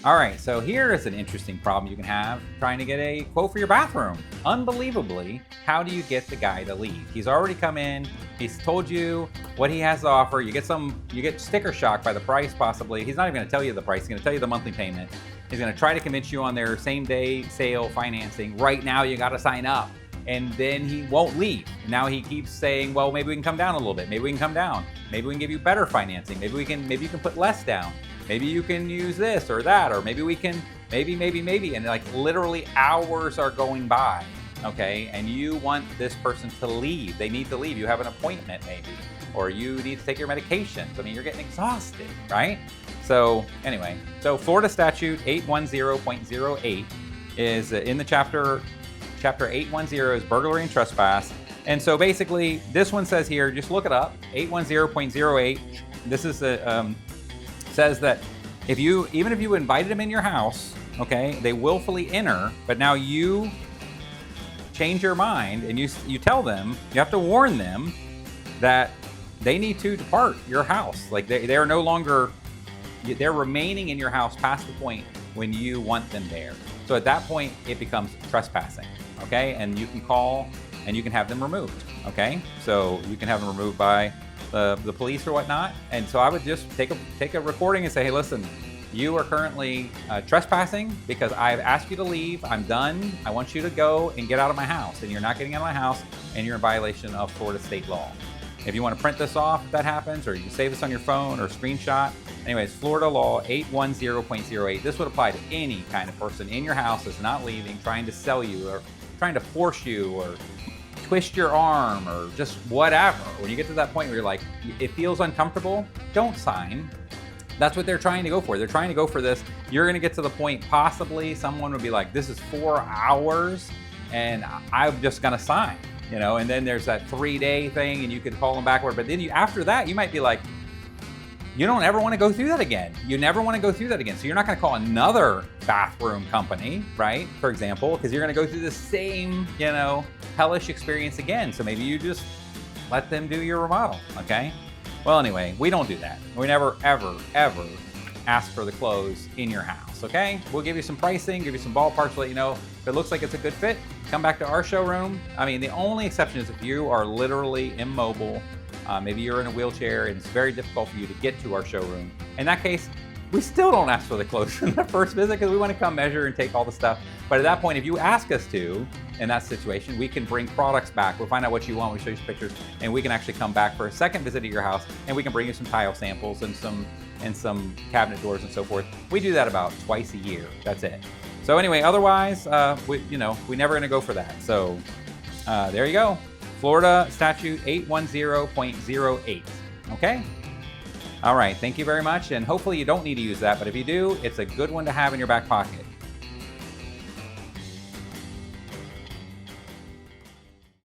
All right, so here is an interesting problem you can have trying to get a quote for your bathroom. Unbelievably, how do you get the guy to leave? He's already come in, he's told you what he has to offer. You get sticker shock by the price possibly. He's not even gonna tell you the price, he's gonna tell you the monthly payment. He's gonna try to convince you on their same day sale financing. Right now you gotta sign up. And then he won't leave. Now he keeps saying, well, maybe we can come down a little bit. Maybe we can come down. Maybe we can give you better financing. Maybe you can put less down. Maybe you can use this or that, or maybe we can, maybe. And like literally hours are going by, okay? And you want this person to leave. They need to leave. You have an appointment maybe, or you need to take your medications. I mean, you're getting exhausted, right? So anyway, so Florida Statute 810.08 is in the chapter 810 is burglary and trespass. And so basically this one says here, just look it up, 810.08. This is says that even if you invited them in your house, okay, they willfully enter, but now you change your mind and you tell them, you have to warn them that they need to depart your house. Like they are no longer, they're remaining in your house past the point when you want them there. So at that point, it becomes trespassing, okay? And you can call and you can have them removed, okay? So you can have them removed by the police or whatnot. And so I would just take a recording and say, hey, listen, you are currently trespassing because I've asked you to leave. I'm done. I want you to go and get out of my house. And you're not getting out of my house and you're in violation of Florida state law. If you want to print this off, if that happens, or you can save this on your phone or screenshot. Anyways, Florida law 810.08. This would apply to any kind of person in your house that's not leaving, trying to sell you or trying to force you or twist your arm or just whatever. When you get to that point where you're like, it feels uncomfortable, don't sign. That's what they're trying to go for. They're trying to go for this. You're gonna get to the point, possibly someone would be like, this is 4 hours and I'm just gonna sign, you know? And then there's that 3-day thing and you could call them backward. But then after that, you might be like, you don't ever wanna go through that again. You never wanna go through that again. So you're not gonna call another bathroom company, right? For example, because you're gonna go through the same, you know, hellish experience again. So maybe you just let them do your remodel, okay? Well, anyway, we don't do that. We never, ever, ever ask for the clothes in your house, okay? We'll give you some pricing, give you some ballparks, let you know if it looks like it's a good fit, come back to our showroom. I mean, the only exception is if you are literally immobile, maybe you're in a wheelchair and it's very difficult for you to get to our showroom. In that case, we still don't ask for the clothes in the first visit because we want to come measure and take all the stuff. But at that point, if you ask us to, in that situation, we can bring products back. We'll find out what you want, we show you some pictures, and we can actually come back for a second visit to your house, and we can bring you some tile samples and some cabinet doors and so forth. We do that about twice a year. That's it. So anyway, otherwise, we never gonna go for that. So there you go. Florida Statute 810.08. Okay? All right, thank you very much, and hopefully you don't need to use that, but if you do, it's a good one to have in your back pocket.